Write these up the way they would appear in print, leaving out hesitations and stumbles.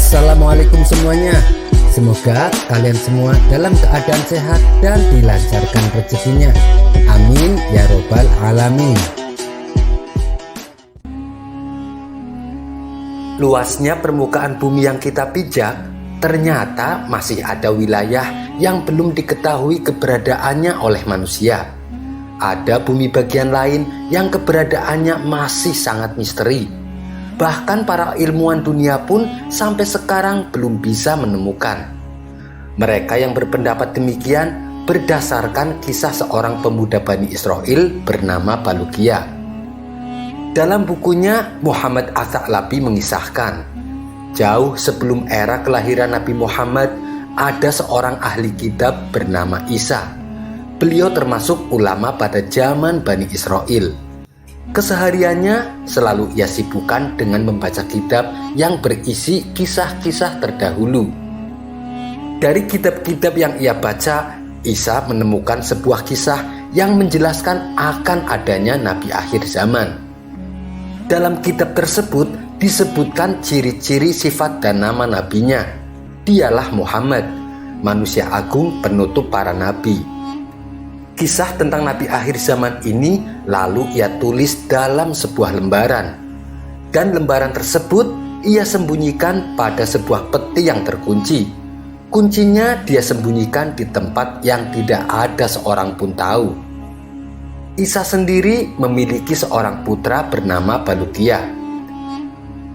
Assalamualaikum semuanya. Semoga kalian semua dalam keadaan sehat dan dilancarkan rezekinya. Amin ya robbal alamin. Luasnya permukaan bumi yang kita pijak, ternyata masih ada wilayah yang belum diketahui keberadaannya oleh manusia. Ada bumi bagian lain yang keberadaannya masih sangat misteri. Bahkan para ilmuwan dunia pun sampai sekarang belum bisa menemukan. Mereka yang berpendapat demikian berdasarkan kisah seorang pemuda Bani Israel bernama Balukia. Dalam bukunya, Muhammad Ats-Tsalabi mengisahkan, jauh sebelum era kelahiran Nabi Muhammad, ada seorang ahli kitab bernama Isa. Beliau termasuk ulama pada zaman Bani Israel. Kesehariannya selalu ia sibukkan dengan membaca kitab yang berisi kisah-kisah terdahulu. Dari kitab-kitab yang ia baca, Isa menemukan sebuah kisah yang menjelaskan akan adanya Nabi akhir zaman. Dalam kitab tersebut disebutkan ciri-ciri sifat dan nama nabinya. Dialah Muhammad, manusia agung penutup para nabi. Kisah tentang Nabi akhir zaman ini lalu ia tulis dalam sebuah lembaran. Dan lembaran tersebut ia sembunyikan pada sebuah peti yang terkunci. Kuncinya dia sembunyikan di tempat yang tidak ada seorang pun tahu. Isa sendiri memiliki seorang putra bernama Balukia.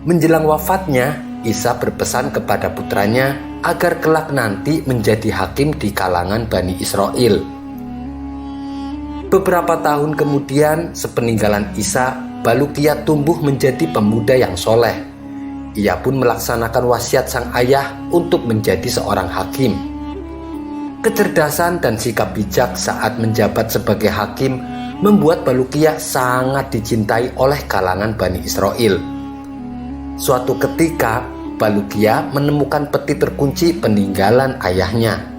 Menjelang wafatnya, Isa berpesan kepada putranya agar kelak nanti menjadi hakim di kalangan Bani Israel. Beberapa tahun kemudian, sepeninggalan Isa, Balukia tumbuh menjadi pemuda yang soleh. Ia pun melaksanakan wasiat sang ayah untuk menjadi seorang hakim. Kecerdasan dan sikap bijak saat menjabat sebagai hakim membuat Balukia sangat dicintai oleh kalangan Bani Israel. Suatu ketika, Balukia menemukan peti terkunci peninggalan ayahnya.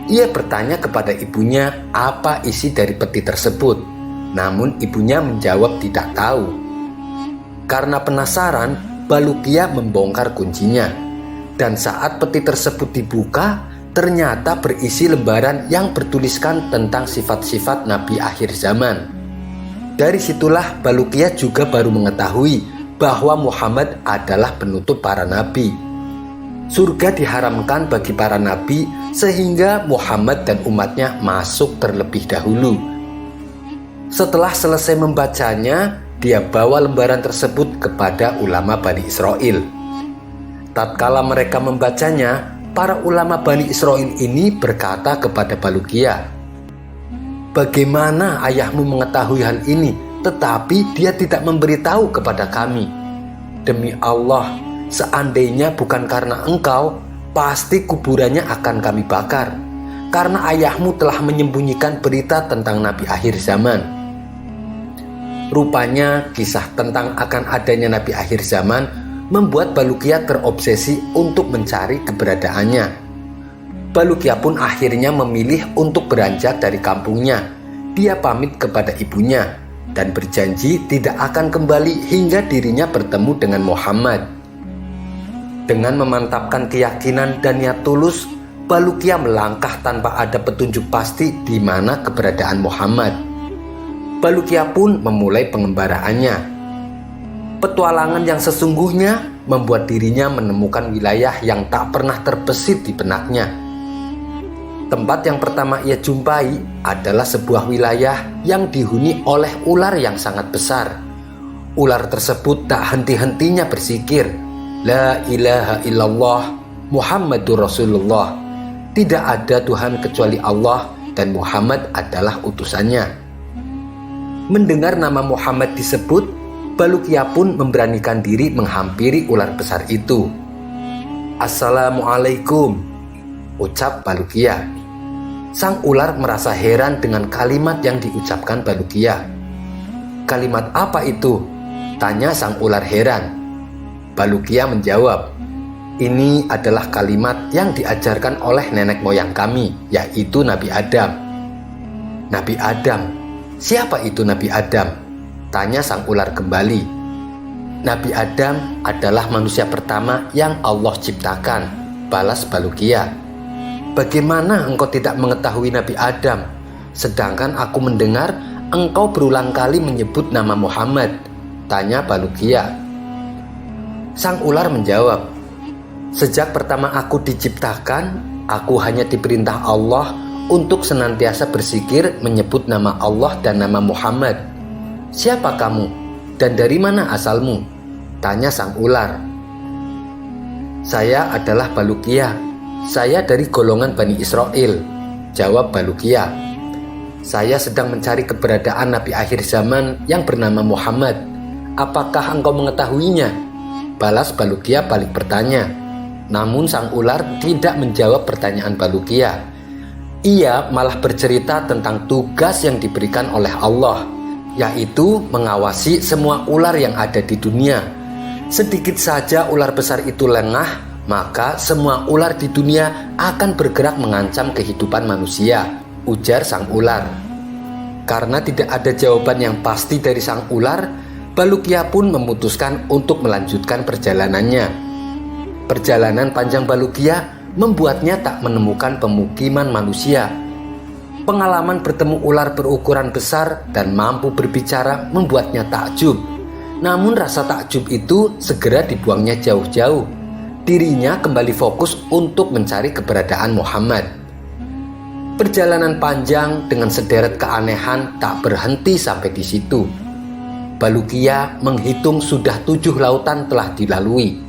Ia bertanya kepada ibunya apa isi dari peti tersebut. Namun ibunya menjawab tidak tahu. Karena penasaran, Balukia membongkar kuncinya. Dan saat peti tersebut dibuka, ternyata berisi lembaran yang bertuliskan tentang sifat-sifat Nabi akhir zaman. Dari situlah Balukia juga baru mengetahui bahwa Muhammad adalah penutup para nabi. Surga diharamkan bagi para nabi sehingga Muhammad dan umatnya masuk terlebih dahulu. Setelah selesai membacanya, dia bawa lembaran tersebut kepada ulama Bani Israel. Tatkala mereka membacanya, para ulama Bani Israel ini berkata kepada Balukia, "Bagaimana ayahmu mengetahui hal ini, tetapi dia tidak memberitahu kepada kami? Demi Allah, seandainya bukan karena engkau, pasti kuburannya akan kami bakar, karena ayahmu telah menyembunyikan berita tentang Nabi akhir zaman." Rupanya kisah tentang akan adanya Nabi akhir zaman membuat Balukia terobsesi untuk mencari keberadaannya. Balukia pun akhirnya memilih untuk beranjak dari kampungnya. Dia pamit kepada ibunya dan berjanji tidak akan kembali hingga dirinya bertemu dengan Muhammad. Dengan memantapkan keyakinan dan niat tulus, Balukia melangkah tanpa ada petunjuk pasti di mana keberadaan Muhammad. Balukia pun memulai pengembaraannya. Petualangan yang sesungguhnya membuat dirinya menemukan wilayah yang tak pernah terbesit di benaknya. Tempat yang pertama ia jumpai adalah sebuah wilayah yang dihuni oleh ular yang sangat besar. Ular tersebut tak henti-hentinya berzikir, "La ilaha illallah, Muhammadur Rasulullah." Tidak ada Tuhan kecuali Allah dan Muhammad adalah utusannya. Mendengar nama Muhammad disebut, Balukia pun memberanikan diri menghampiri ular besar itu. "Assalamualaikum," ucap Balukia. Sang ular merasa heran dengan kalimat yang diucapkan Balukia. "Kalimat apa itu?" tanya sang ular heran. Balukia menjawab, "Ini adalah kalimat yang diajarkan oleh nenek moyang kami, yaitu Nabi Adam." "Nabi Adam? Siapa itu Nabi Adam?" tanya sang ular kembali. Nabi Adam adalah manusia pertama yang Allah ciptakan, balas Balukia. Bagaimana engkau tidak mengetahui Nabi Adam, sedangkan aku mendengar engkau berulang kali menyebut nama Muhammad, tanya Balukia. Sang ular menjawab, sejak pertama aku diciptakan, aku hanya diperintah Allah untuk senantiasa berzikir menyebut nama Allah dan nama Muhammad. Siapa kamu? Dan dari mana asalmu? Tanya sang ular. Saya adalah Balukia. Saya dari golongan Bani Israel, jawab Balukia. Saya sedang mencari keberadaan Nabi akhir zaman yang bernama Muhammad. Apakah engkau mengetahuinya? Balas Balukia balik bertanya. Namun sang ular tidak menjawab pertanyaan Balukia. Ia malah bercerita tentang tugas yang diberikan oleh Allah, yaitu mengawasi semua ular yang ada di dunia. Sedikit saja ular besar itu lengah, maka semua ular di dunia akan bergerak mengancam kehidupan manusia, ujar sang ular. Karena tidak ada jawaban yang pasti dari sang ular, Balukia pun memutuskan untuk melanjutkan perjalanannya. Perjalanan panjang Balukia membuatnya tak menemukan pemukiman manusia. Pengalaman bertemu ular berukuran besar dan mampu berbicara membuatnya takjub. Namun rasa takjub itu segera dibuangnya jauh-jauh. Dirinya kembali fokus untuk mencari keberadaan Muhammad. Perjalanan panjang dengan sederet keanehan tak berhenti sampai di situ. Balukia menghitung sudah 7 lautan telah dilalui.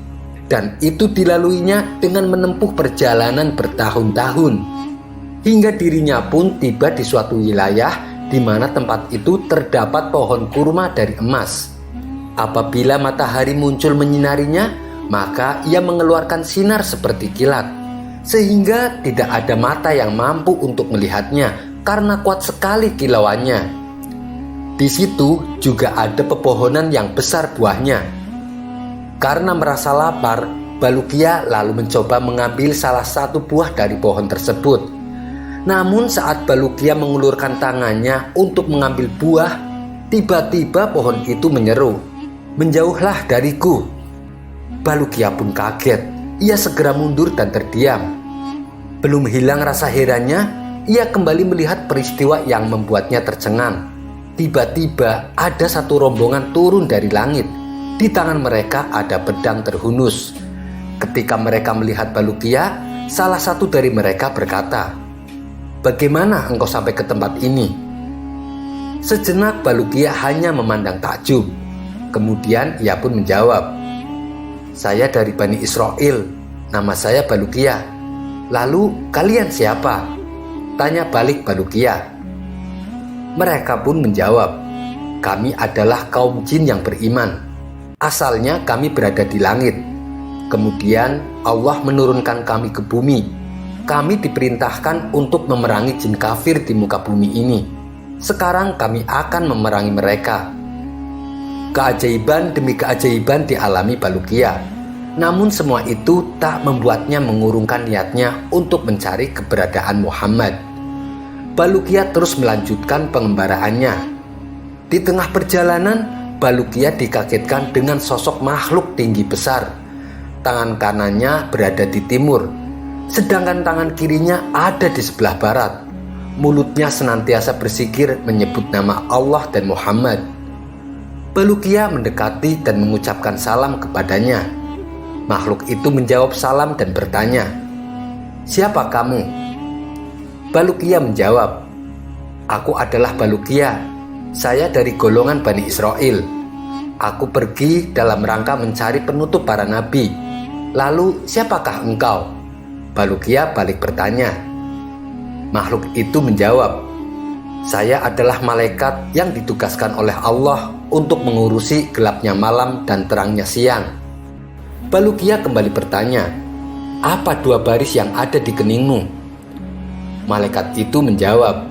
Dan itu dilaluinya dengan menempuh perjalanan bertahun-tahun. Hingga dirinya pun tiba di suatu wilayah di mana tempat itu terdapat pohon kurma dari emas. Apabila matahari muncul menyinarinya, maka ia mengeluarkan sinar seperti kilat, sehingga tidak ada mata yang mampu untuk melihatnya karena kuat sekali kilauannya. Di situ juga ada pepohonan yang besar buahnya. Karena merasa lapar, Balukia lalu mencoba mengambil salah satu buah dari pohon tersebut. Namun saat Balukia mengulurkan tangannya untuk mengambil buah, tiba-tiba pohon itu menyeru, "Menjauhlah dariku." Balukia pun kaget. Ia segera mundur dan terdiam. Belum hilang rasa herannya, ia kembali melihat peristiwa yang membuatnya tercengang. Tiba-tiba ada satu rombongan turun dari langit. Di tangan mereka ada pedang terhunus. Ketika mereka melihat Balukia, salah satu dari mereka berkata, "Bagaimana engkau sampai ke tempat ini?" Sejenak Balukia hanya memandang takjub. Kemudian ia pun menjawab, "Saya dari Bani Israel, nama saya Balukia." "Lalu kalian siapa?" tanya balik Balukia. Mereka pun menjawab, "Kami adalah kaum jin yang beriman. Asalnya kami berada di langit. Kemudian Allah menurunkan kami ke bumi. Kami diperintahkan untuk memerangi jin kafir di muka bumi ini. Sekarang kami akan memerangi mereka." Keajaiban demi keajaiban dialami Balukia. Namun semua itu tak membuatnya mengurungkan niatnya untuk mencari keberadaan Muhammad. Balukia terus melanjutkan pengembaraannya. Di tengah perjalanan, Balukia dikagetkan dengan sosok makhluk tinggi besar. Tangan kanannya berada di timur, sedangkan tangan kirinya ada di sebelah barat. Mulutnya senantiasa berzikir menyebut nama Allah dan Muhammad. Balukia mendekati dan mengucapkan salam kepadanya. Makhluk itu menjawab salam dan bertanya, "Siapa kamu?" Balukia menjawab, "Aku adalah Balukia. Saya dari golongan Bani Israel. Aku pergi dalam rangka mencari penutup para nabi. Lalu siapakah engkau?" Balukia balik bertanya. Makhluk itu menjawab, "Saya adalah malaikat yang ditugaskan oleh Allah untuk mengurusi gelapnya malam dan terangnya siang." Balukia kembali bertanya, "Apa 2 baris yang ada di keningmu?" Malaikat itu menjawab,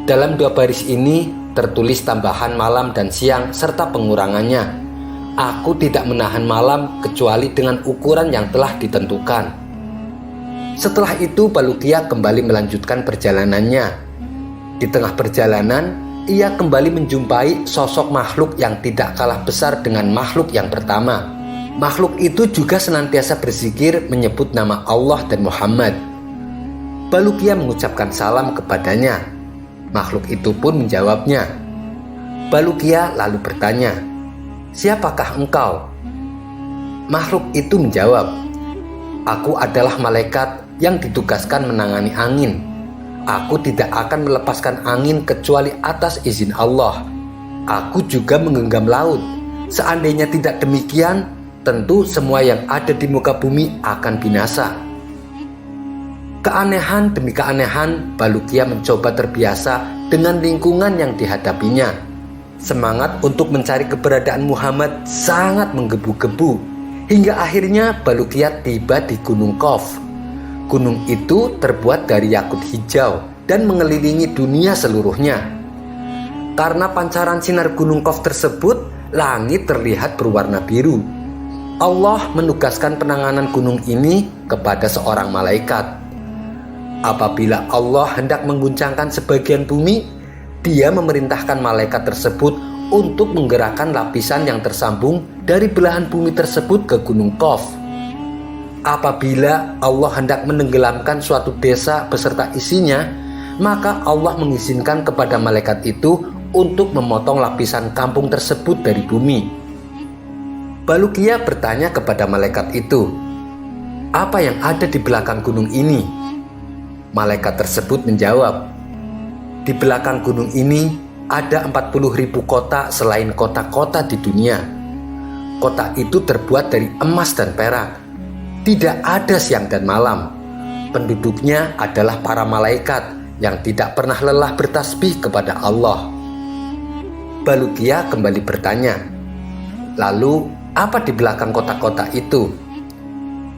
"Dalam 2 baris ini tertulis tambahan malam dan siang serta pengurangannya. Aku tidak menahan malam kecuali dengan ukuran yang telah ditentukan." Setelah itu Balukia kembali melanjutkan perjalanannya. Di tengah perjalanan, ia kembali menjumpai sosok makhluk yang tidak kalah besar dengan makhluk yang pertama. Makhluk itu juga senantiasa berzikir menyebut nama Allah dan Muhammad. Balukia mengucapkan salam kepadanya. Makhluk itu pun menjawabnya. Balukia lalu bertanya, "Siapakah engkau?" Makhluk itu menjawab, "Aku adalah malaikat yang ditugaskan menangani angin. Aku tidak akan melepaskan angin kecuali atas izin Allah. Aku juga menggenggam laut. Seandainya tidak demikian, tentu semua yang ada di muka bumi akan binasa." Keanehan demi keanehan, Balukia mencoba terbiasa dengan lingkungan yang dihadapinya. Semangat untuk mencari keberadaan Muhammad sangat menggebu-gebu, hingga akhirnya Balukia tiba di Gunung Qaf. Gunung itu terbuat dari yakut hijau dan mengelilingi dunia seluruhnya. Karena pancaran sinar Gunung Qaf tersebut, langit terlihat berwarna biru. Allah menugaskan penanganan gunung ini kepada seorang malaikat. Apabila Allah hendak mengguncangkan sebagian bumi, Dia memerintahkan malaikat tersebut untuk menggerakkan lapisan yang tersambung dari belahan bumi tersebut ke Gunung Qaf. Apabila Allah hendak menenggelamkan suatu desa beserta isinya, maka Allah mengizinkan kepada malaikat itu untuk memotong lapisan kampung tersebut dari bumi. Balukia bertanya kepada malaikat itu, "Apa yang ada di belakang gunung ini?" Malaikat tersebut menjawab, "Di belakang gunung ini ada 40.000 kota selain kota-kota di dunia. Kota itu terbuat dari emas dan perak. Tidak ada siang dan malam. Penduduknya adalah para malaikat yang tidak pernah lelah bertasbih kepada Allah." Balukia kembali bertanya, "Lalu apa di belakang kota-kota itu?"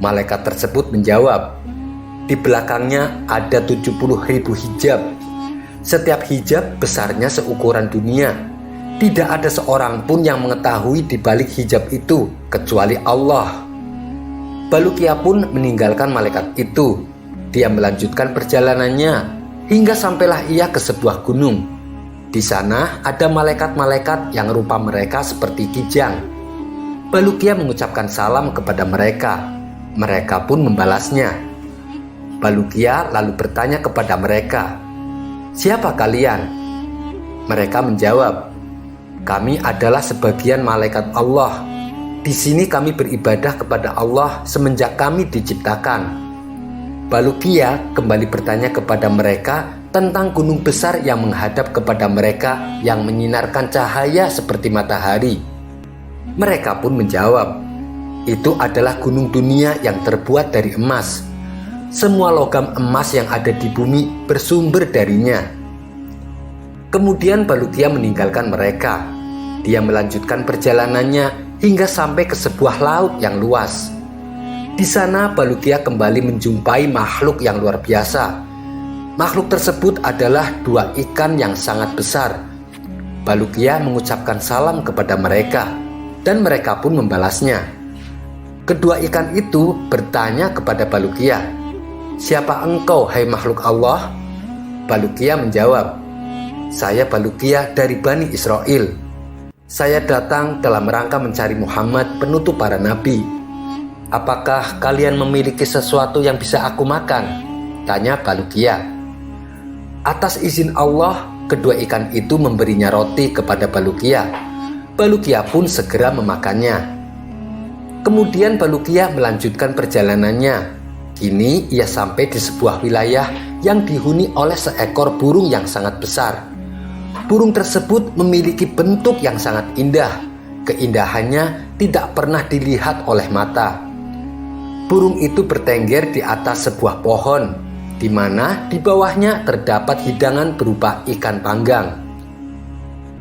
Malaikat tersebut menjawab, "Di belakangnya ada 70.000 hijab. Setiap hijab besarnya seukuran dunia. Tidak ada seorang pun yang mengetahui di balik hijab itu kecuali Allah." Balukia pun meninggalkan malaikat itu. Dia melanjutkan perjalanannya hingga sampailah ia ke sebuah gunung. Di sana ada malaikat-malaikat yang rupa mereka seperti kijang. Balukia mengucapkan salam kepada mereka. Mereka pun membalasnya. Balukia lalu bertanya kepada mereka, "Siapa kalian?" Mereka menjawab, "Kami adalah sebagian malaikat Allah. Di sini kami beribadah kepada Allah semenjak kami diciptakan." Balukia kembali bertanya kepada mereka tentang gunung besar yang menghadap kepada mereka yang menyinarkan cahaya seperti matahari. Mereka pun menjawab, "Itu adalah gunung dunia yang terbuat dari emas. Semua logam emas yang ada di bumi bersumber darinya." Kemudian Balukia meninggalkan mereka. Dia melanjutkan perjalanannya hingga sampai ke sebuah laut yang luas. Di sana Balukia kembali menjumpai makhluk yang luar biasa. Makhluk tersebut adalah 2 ikan yang sangat besar. Balukia mengucapkan salam kepada mereka, dan mereka pun membalasnya. Kedua ikan itu bertanya kepada Balukia, "Siapa engkau, hai makhluk Allah?" Balukia menjawab, "Saya Balukia dari Bani Israel. Saya datang dalam rangka mencari Muhammad, penutup para nabi. Apakah kalian memiliki sesuatu yang bisa aku makan?" tanya Balukia. Atas izin Allah, kedua ikan itu memberinya roti kepada Balukia. Balukia pun segera memakannya. Kemudian Balukia melanjutkan perjalanannya. Kini ia sampai di sebuah wilayah yang dihuni oleh seekor burung yang sangat besar. Burung tersebut memiliki bentuk yang sangat indah. Keindahannya tidak pernah dilihat oleh mata. Burung itu bertengger di atas sebuah pohon, di mana di bawahnya terdapat hidangan berupa ikan panggang.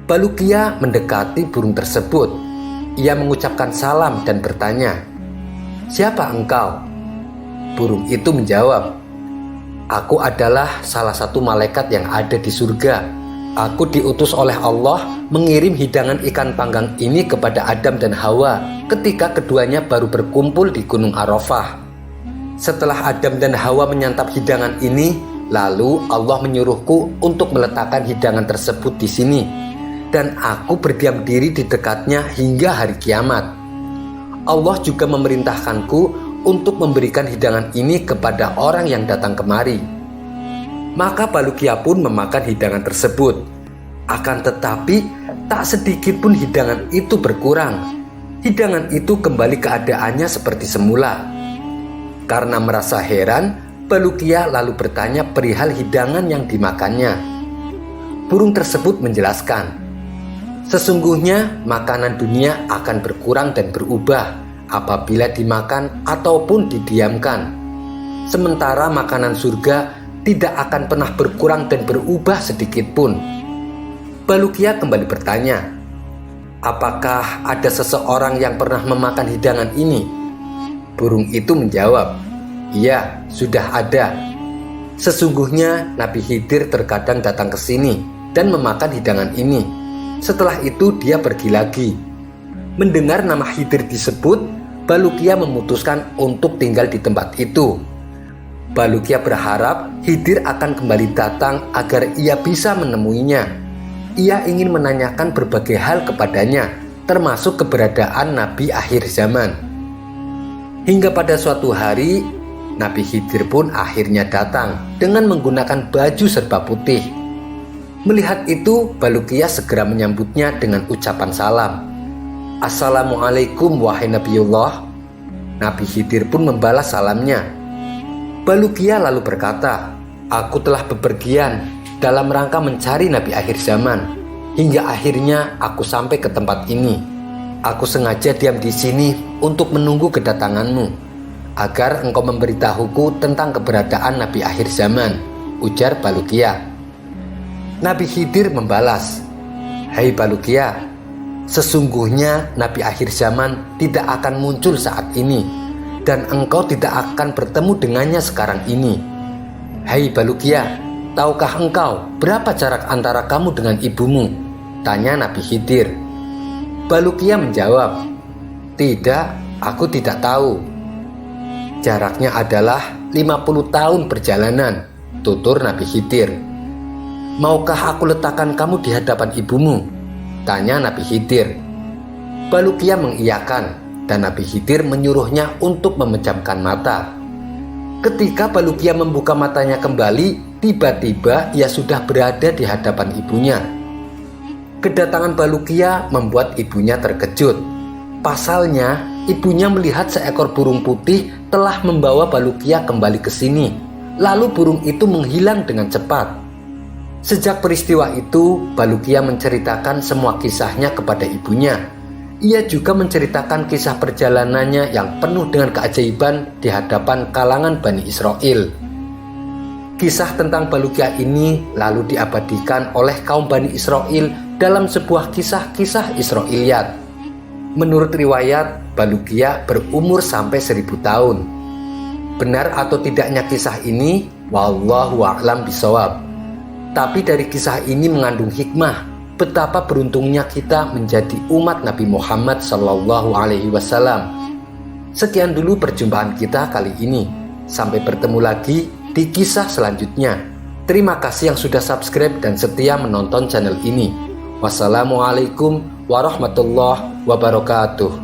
Balukia mendekati burung tersebut. Ia mengucapkan salam dan bertanya, "Siapa engkau?" Burung itu menjawab, "Aku adalah salah satu malaikat yang ada di surga. Aku diutus oleh Allah mengirim hidangan ikan panggang ini kepada Adam dan Hawa ketika keduanya baru berkumpul di Gunung Arafah. Setelah Adam dan Hawa menyantap hidangan ini, Lalu Allah menyuruhku untuk meletakkan hidangan tersebut di sini, dan aku berdiam diri di dekatnya hingga hari kiamat. Allah juga memerintahkanku untuk memberikan hidangan ini kepada orang yang datang kemari. Maka Balukia pun memakan hidangan tersebut. Akan tetapi tak sedikit pun hidangan itu berkurang. Hidangan itu kembali keadaannya seperti semula. Karena merasa heran, Balukia lalu bertanya perihal hidangan yang dimakannya. Burung tersebut menjelaskan, sesungguhnya makanan dunia akan berkurang dan berubah apabila dimakan ataupun didiamkan. Sementara makanan surga tidak akan pernah berkurang dan berubah sedikit pun. Balukia kembali bertanya, apakah ada seseorang yang pernah memakan hidangan ini? Burung itu menjawab, iya, sudah ada. Sesungguhnya Nabi Khidir terkadang datang ke sini dan memakan hidangan ini. Setelah itu dia pergi lagi. Mendengar nama Khidir disebut, Balukia memutuskan untuk tinggal di tempat itu. Balukia berharap Khidir akan kembali datang agar ia bisa menemuinya. Ia ingin menanyakan berbagai hal kepadanya, termasuk keberadaan Nabi akhir zaman. Hingga pada suatu hari, Nabi Khidir pun akhirnya datang dengan menggunakan baju serba putih. Melihat itu, Balukia segera menyambutnya dengan ucapan salam. Assalamualaikum wahai Nabiullah. Nabi Khidir pun membalas salamnya. Balukia lalu berkata, aku telah bepergian dalam rangka mencari Nabi akhir zaman. Hingga akhirnya aku sampai ke tempat ini. Aku sengaja diam di sini untuk menunggu kedatanganmu, agar engkau memberitahuku tentang keberadaan Nabi akhir zaman, ujar Balukia. Nabi Khidir membalas, hai Balukia, sesungguhnya Nabi akhir zaman tidak akan muncul saat ini, dan engkau tidak akan bertemu dengannya sekarang ini. Hai Balukia, tahukah engkau berapa jarak antara kamu dengan ibumu? Tanya Nabi Khidir. Balukia menjawab, tidak, aku tidak tahu. Jaraknya adalah 50 tahun perjalanan, tutur Nabi Khidir. Maukah aku letakkan kamu di hadapan ibumu? Tanya Nabi Khidir. Balukia mengiyakan, dan Nabi Khidir menyuruhnya untuk memejamkan mata. Ketika Balukia membuka matanya kembali, tiba-tiba ia sudah berada di hadapan ibunya. Kedatangan Balukia membuat ibunya terkejut. Pasalnya, ibunya melihat seekor burung putih telah membawa Balukia kembali ke sini. Lalu burung itu menghilang dengan cepat. Sejak peristiwa itu, Balukia menceritakan semua kisahnya kepada ibunya. Ia juga menceritakan kisah perjalanannya yang penuh dengan keajaiban di hadapan kalangan Bani Israel. Kisah tentang Balukia ini lalu diabadikan oleh kaum Bani Israel dalam sebuah kisah-kisah Israiliyat. Menurut riwayat, Balukia berumur sampai 1000 tahun. Benar atau tidaknya kisah ini, wallahu a'lam bishawab. Tapi dari kisah ini mengandung hikmah betapa beruntungnya kita menjadi umat Nabi Muhammad SAW. Sekian dulu perjumpaan kita kali ini. Sampai bertemu lagi di kisah selanjutnya. Terima kasih yang sudah subscribe dan setia menonton channel ini. Wassalamualaikum warahmatullahi wabarakatuh.